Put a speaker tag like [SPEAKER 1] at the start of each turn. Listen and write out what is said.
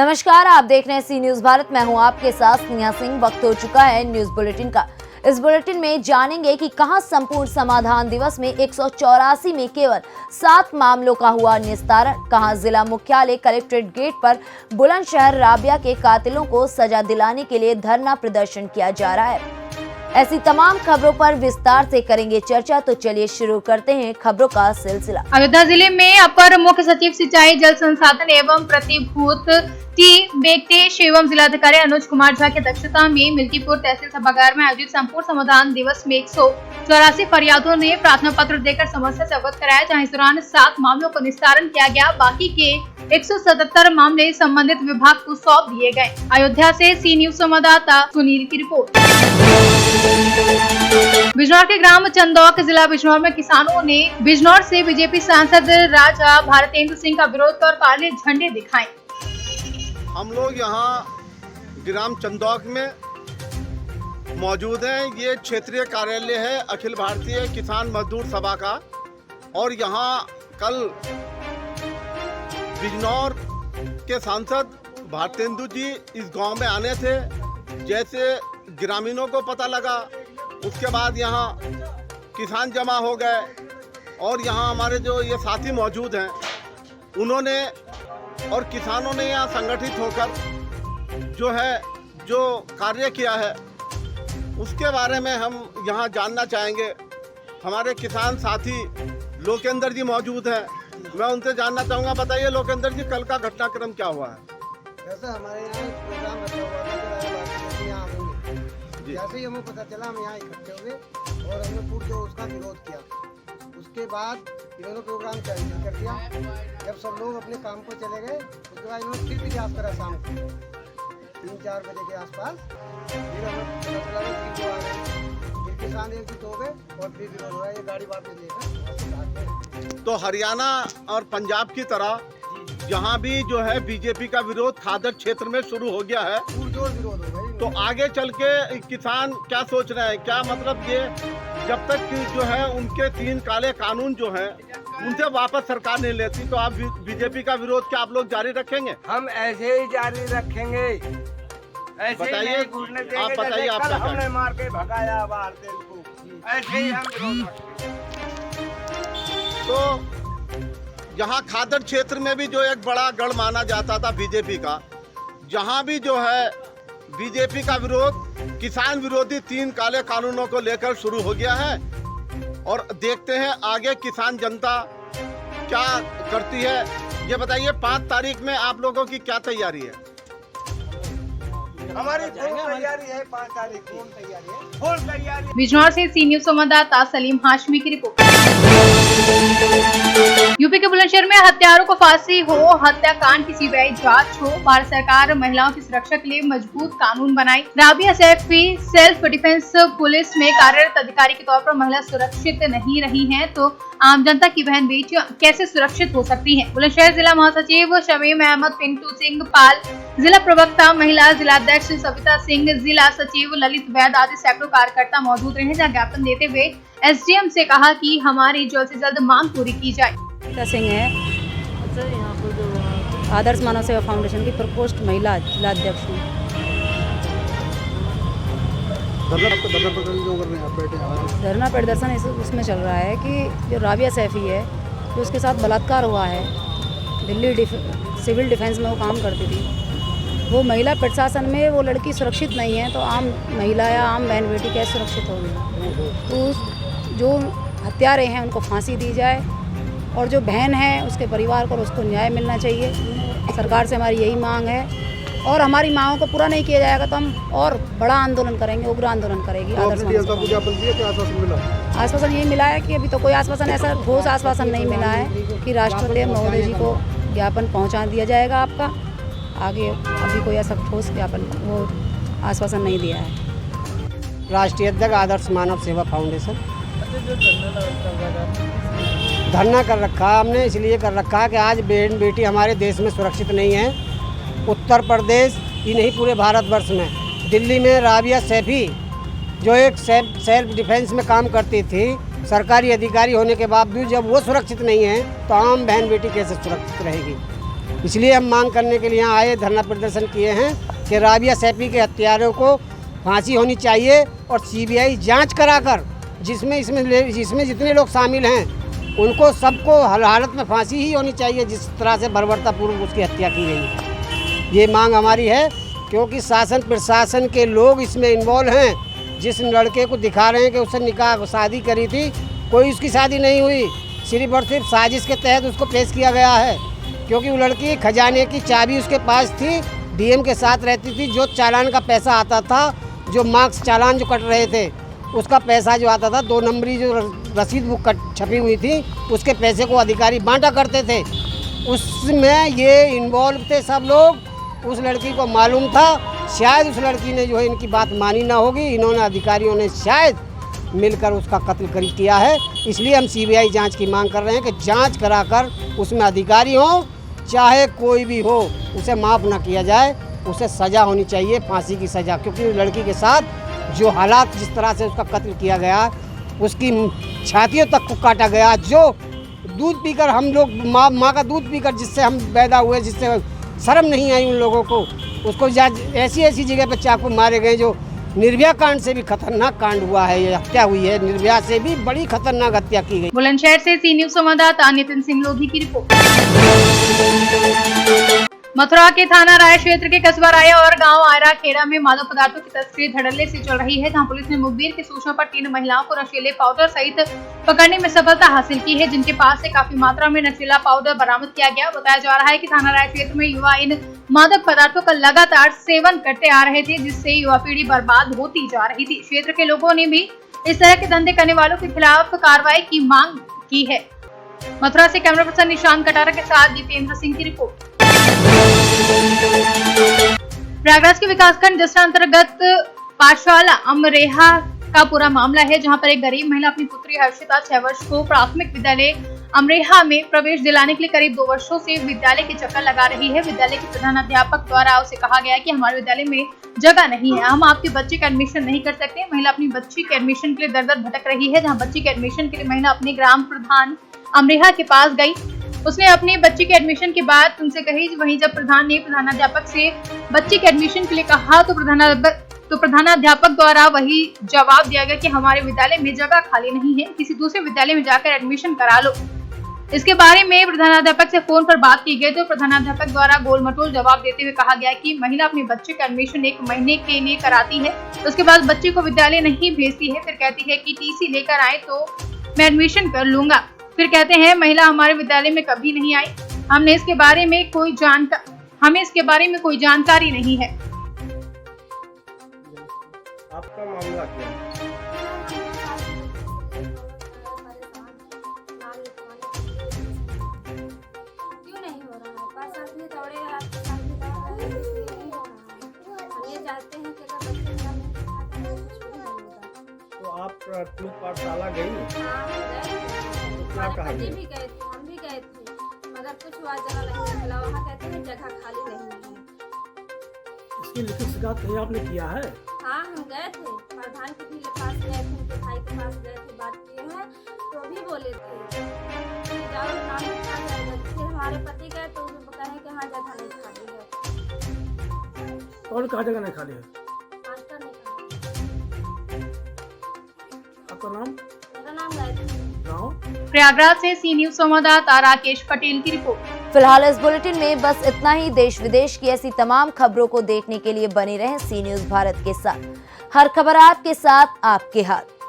[SPEAKER 1] नमस्कार, आप देख रहे हैं सी न्यूज भारत। मैं हूं आपके साथ स्नेहा सिंह। वक्त हो चुका है न्यूज बुलेटिन का। इस बुलेटिन में जानेंगे कि कहां संपूर्ण समाधान दिवस में 184 में केवल 7 मामलों का हुआ निस्तारण, कहां जिला मुख्यालय कलेक्ट्रेट गेट पर बुलंदशहर राबिया के कातिलों को सजा दिलाने के लिए धरना प्रदर्शन किया जा रहा है। ऐसी तमाम खबरों पर विस्तार से करेंगे चर्चा, तो चलिए शुरू करते हैं खबरों का सिलसिला।
[SPEAKER 2] अयोध्या जिले में अपर मुख्य सचिव सिंचाई, जल संसाधन एवं प्रतिभूत टी वेंकटेश एवं जिलाधिकारी अनुज कुमार झा की अध्यक्षता में मिल्कीपुर तहसील सभागार में आयोजित संपूर्ण समाधान दिवस में 184 फरियादों ने प्रार्थना पत्र देकर समस्या से अवगत कराया, जहां इस दौरान 7 मामलों का निस्तारण किया गया। बाकी के 177 मामले संबंधित विभाग को सौंप दिए गए। अयोध्या से सी न्यूज संवाददाता सुनील की रिपोर्ट। बिजनौर के ग्राम चंदौक जिला बिजनौर में किसानों ने बिजनौर से बीजेपी सांसद राजा भारतेंद्र सिंह का विरोध कर काले झंडे दिखाए।
[SPEAKER 3] हम लोग यहाँ ग्राम चंदौक में मौजूद हैं। ये क्षेत्रीय कार्यालय है अखिल भारतीय किसान मजदूर सभा का, और यहाँ कल बिजनौर के सांसद भारतेंदु जी इस गांव में आने थे। जैसे ग्रामीणों को पता लगा, उसके बाद यहाँ किसान जमा हो गए, और यहाँ हमारे जो ये साथी मौजूद हैं उन्होंने और किसानों ने यहाँ संगठित होकर जो कार्य किया है उसके बारे में हम यहाँ जानना चाहेंगे। हमारे किसान साथी लोकेंद्र जी मौजूद हैं, मैं उनसे जानना चाहूँगा। बताइए लोकेंद्र जी, कल का घटनाक्रम क्या हुआ है?
[SPEAKER 4] जैसे हमारे यहाँ एक प्रोग्राम रखा हुआ था कि यहाँ आएंगे, जैसे ही हमें पता चला हम यहाँ इकट्ठे हुए और हमने पूर्ण उसका विरोध किया। उसके बाद इन्होंने प्रोग्राम कैंसिल कर दिया। जब सब लोग अपने काम को चले गए, उसके बाद इन्होंने फिर प्रयास करा शाम को 3-4 बजे के आसपास। फिर हमें पता चला कि आ रहे, फिर किसान एकजुट हो गए और फिर विरोध हुआ। ये गाड़ी वापस लेकर
[SPEAKER 3] तो हरियाणा और पंजाब की तरह यहाँ भी जो है बीजेपी का विरोध खादर क्षेत्र में शुरू हो गया है।
[SPEAKER 4] पुरजोर विरोध हो गया।
[SPEAKER 3] तो आगे चल के किसान क्या सोच रहे हैं? क्या मतलब ये जब तक जो है उनके 3 काले कानून जो हैं उनसे वापस सरकार नहीं लेती, तो आप बीजेपी का विरोध क्या आप लोग जारी रखेंगे?
[SPEAKER 5] हम ऐसे ही जारी रखेंगे। ऐसे
[SPEAKER 3] बताइए,
[SPEAKER 5] ही घुसने देंगे।
[SPEAKER 3] आप बताइए,
[SPEAKER 5] जैसे
[SPEAKER 3] आप
[SPEAKER 5] कल
[SPEAKER 3] क्या
[SPEAKER 5] हमने मार के भगाया भारतेंद्र को, ऐसे ही हम विरोध रखेंगे।
[SPEAKER 3] तो यहाँ खादर क्षेत्र में भी जो एक बड़ा गढ़ माना जाता था बीजेपी का, जहाँ भी जो है बीजेपी का विरोध किसान विरोधी 3 काले कानूनों को लेकर शुरू हो गया है। और देखते हैं आगे किसान जनता क्या करती है। ये बताइए 5 तारीख में आप लोगों की क्या तैयारी है?
[SPEAKER 5] हमारी तैयारी है 5 तारीख की। फुल तैयारी।
[SPEAKER 2] बिजनौर से सी न्यूज संवाददाता सलीम हाशमी की रिपोर्ट। यूपी के बुलंदशहर में हत्यारों को फांसी हो, हत्याकांड की सीबीआई जांच हो। भारत सरकार महिलाओं की सुरक्षा के लिए मजबूत कानून बनाए। Rabia Saifi self defence police में कार्यरत अधिकारी के तौर पर महिला सुरक्षित नहीं रही हैं, तो आम जनता की बहन बेटियां कैसे सुरक्षित हो सकती हैं? बुलंदशहर जिला महासचिव शमीम अहमद, पिंटू सिंह पाल, जिला प्रवक्ता महिला जिलाध्यक्ष सविता सिंह, जिला सचिव ललित वैद आदि सैकड़ों कार्यकर्ता मौजूद रहे, जहाँ ज्ञापन देते हुए एसडीएम से कहा कि हमारी जल्द से जल्द मांग पूरी की जाए।
[SPEAKER 6] सविता सिंह है, यहाँ पर जो आदर्श मानव सेवा फाउंडेशन की प्रकोष्ठ महिला जिलाध्यक्ष हूँ। धरना प्रदर्शन उसमें चल रहा है कि जो राबिया सैफी है, जो उसके साथ बलात्कार हुआ है, दिल्ली सिविल डिफेंस में वो काम करती थी, वो महिला प्रशासन में वो लड़की सुरक्षित नहीं है, तो आम महिला या आम बहन बेटी कैसे सुरक्षित होगी? तो जो हत्यारे हैं उनको फांसी दी जाए, और जो बहन है उसके परिवार को उसको न्याय मिलना चाहिए। सरकार से हमारी यही मांग है, और हमारी मांगों को पूरा नहीं किया जाएगा तो हम और बड़ा आंदोलन करेंगे, उग्र आंदोलन करेगी। आश्वासन यही मिला है कि अभी तो कोई आश्वासन, ऐसा ठोस आश्वासन नहीं मिला है कि राष्ट्रपति महोदय जी को ज्ञापन पहुंचा दिया जाएगा आपका। आगे अभी कोई ऐसा ठोस ज्ञापन वो आश्वासन नहीं दिया है।
[SPEAKER 4] राष्ट्रीय अध्यक्ष आदर्श मानव सेवा फाउंडेशन धरना कर रखा हमने, इसलिए कर रखा कि आज बहन बेटी हमारे देश में सुरक्षित नहीं है। उत्तर प्रदेश ही नहीं, पूरे भारतवर्ष में दिल्ली में राबिया सैफी जो एक सेल्फ डिफेंस में काम करती थी, सरकारी अधिकारी होने के बावजूद जब वो सुरक्षित नहीं है तो आम बहन बेटी कैसे सुरक्षित रहेगी? इसलिए हम मांग करने के लिए यहाँ आए, धरना प्रदर्शन किए हैं कि राबिया सैफी के हत्यारों को फांसी होनी चाहिए और सीबीआई जांच कराकर जिसमें जितने लोग शामिल हैं उनको सबको हर हालत में फांसी ही होनी चाहिए, जिस तरह से बर्बरतापूर्वक उसकी हत्या की गई। ये मांग हमारी है क्योंकि शासन प्रशासन के लोग इसमें इन्वॉल्व हैं। जिस लड़के को दिखा रहे हैं कि उससे निकाह शादी करी थी, कोई उसकी शादी नहीं हुई, सिर्फ और सिर्फ साजिश के तहत उसको पेश किया गया है। क्योंकि वो लड़की खजाने की चाबी उसके पास थी, डीएम के साथ रहती थी। जो चालान का पैसा आता था, जो मार्क्स चालान जो कट रहे थे, उसका पैसा जो आता था, 2 नंबरी जो रसीद बुक छपी हुई थी, उसके पैसे को अधिकारी बांटा करते थे। उसमें ये इन्वॉल्व थे सब लोग। उस लड़की को मालूम था, शायद उस लड़की ने जो है इनकी बात मानी ना होगी, इन्होंने अधिकारियों ने शायद मिलकर उसका कत्ल किया है। इसलिए हम सीबीआई जांच की मांग कर रहे हैं कि जांच कराकर उसमें अधिकारी हो चाहे कोई भी हो, उसे माफ़ ना किया जाए, उसे सज़ा होनी चाहिए, फांसी की सज़ा। क्योंकि उस लड़की के साथ जो हालात, जिस तरह से उसका कत्ल किया गया, उसकी छातियों तक को काटा गया, जो दूध पीकर हम लोग माँ का दूध पीकर जिससे हम पैदा हुए, जिससे शर्म नहीं आई उन लोगों को, उसको ऐसी जगह पर चाकू मारे गए। जो निर्भया कांड से भी खतरनाक कांड हुआ है, ये हत्या हुई है, निर्भया से भी बड़ी खतरनाक हत्या की गई।
[SPEAKER 2] बुलंदशहर से सी न्यूज संवाददाता नितिन सिंह लोधी की रिपोर्ट। मथुरा के थाना राय क्षेत्र के कस्बा राय और गांव आयरा खेड़ा में मादक पदार्थों की तस्करी धड़ल्ले से चल रही है, जहां पुलिस ने मुखबिर की सूचना पर 3 महिलाओं को नशीले पाउडर सहित पकड़ने में सफलता हासिल की है, जिनके पास से काफी मात्रा में नशीला पाउडर बरामद किया गया। बताया जा रहा है कि थाना राय क्षेत्र में युवा इन मादक पदार्थों का लगातार सेवन करते आ रहे थे, जिससे युवा पीढ़ी बर्बाद होती जा रही थी। क्षेत्र के लोगों ने भी इस तरह के धंधे करने वालों के खिलाफ कार्रवाई की मांग की है। मथुरा से कैमरा पर्सन निशांत कटारा के साथ दीपेंद्र सिंह की रिपोर्ट। प्रयागराज के विकासखंड जसरा अंतर्गत पाठशाला अमरेहा का पूरा मामला है, जहां पर एक गरीब महिला अपनी पुत्री हर्षिता 6 वर्ष को प्राथमिक विद्यालय अमरेहा में प्रवेश दिलाने के लिए करीब 2 वर्षों से विद्यालय के चक्कर लगा रही है। विद्यालय के प्रधानाध्यापक द्वारा उसे कहा गया कि हमारे विद्यालय में जगह नहीं है, हम आपके बच्चे का एडमिशन नहीं कर सकते। महिला अपनी बच्ची के एडमिशन के लिए दर दर भटक रही है, जहाँ बच्ची के एडमिशन के लिए महिला अपने ग्राम प्रधान अमरेहा के पास गई। उसने अपनी बच्ची के एडमिशन की बात उनसे कही। वहीं जब प्रधान ने प्रधानाध्यापक से बच्ची के एडमिशन के लिए कहा तो प्रधानाध्यापक द्वारा वही जवाब दिया गया कि हमारे विद्यालय में जगह खाली नहीं है, किसी दूसरे विद्यालय में जाकर एडमिशन करा लो। इसके बारे में प्रधानाध्यापक से फोन पर बात की गई तो प्रधानाध्यापक द्वारा गोलमटोल जवाब देते हुए कहा गया कि महिला अपने बच्चे का एडमिशन 1 महीने के लिए कराती है, उसके बाद बच्चे को विद्यालय नहीं भेजती है, फिर कहती है कि टीसी लेकर आए तो मैं एडमिशन कर लूंगा। फिर कहते हैं महिला हमारे विद्यालय में कभी नहीं आई, हमें इसके बारे में कोई जानकारी नहीं है।
[SPEAKER 5] आपका मामला क्या है?
[SPEAKER 7] क्यों नहीं हो रहा है? 5 साल में दौड़ेगा, 8 साल में दौड़ेगा, इसलिए नहीं हो रहा है। हम ये चाहते हैं कि अगर बच्चे मेरा नहीं खाता है तो कुछ भी नहीं होगा।
[SPEAKER 5] तो आप प्राथमिक पाठशाला गई?
[SPEAKER 7] हाँ, हम गए थे,
[SPEAKER 5] क्या कहा
[SPEAKER 7] हमारे पति
[SPEAKER 5] गया?
[SPEAKER 7] भी गए थे, हम भी गए थे, मगर कुछ वहाँ जगह नहीं निकला। वहाँ कहते हैं जगह खाली नहीं है।
[SPEAKER 8] इसकी लिखित शिकायत कहीं आपने किया है?
[SPEAKER 7] हाँ, हम गए थे, प्रधान के भी पास गए थे, उनके भाई के पास गए थे, बात किए हैं तो भी बोले थे कि जाओ नाम लिखा जाएगा। फिर हमारे पति गए तो उन्होंने कहे कि हाँ जगह नहीं खाली है।
[SPEAKER 8] कौन कहा जगह नहीं खाली है?
[SPEAKER 7] मास्टर नहीं खाली।
[SPEAKER 8] आपका नाम?
[SPEAKER 7] मेरा नाम गायत्री है।
[SPEAKER 8] गाँव?
[SPEAKER 2] प्रयागराज से सी न्यूज संवाददाता राकेश पटेल की रिपोर्ट।
[SPEAKER 1] फिलहाल इस बुलेटिन में बस इतना ही। देश विदेश की ऐसी तमाम खबरों को देखने के लिए बने रहें सी न्यूज भारत के साथ। हर खबर आपके साथ, आपके हाथ।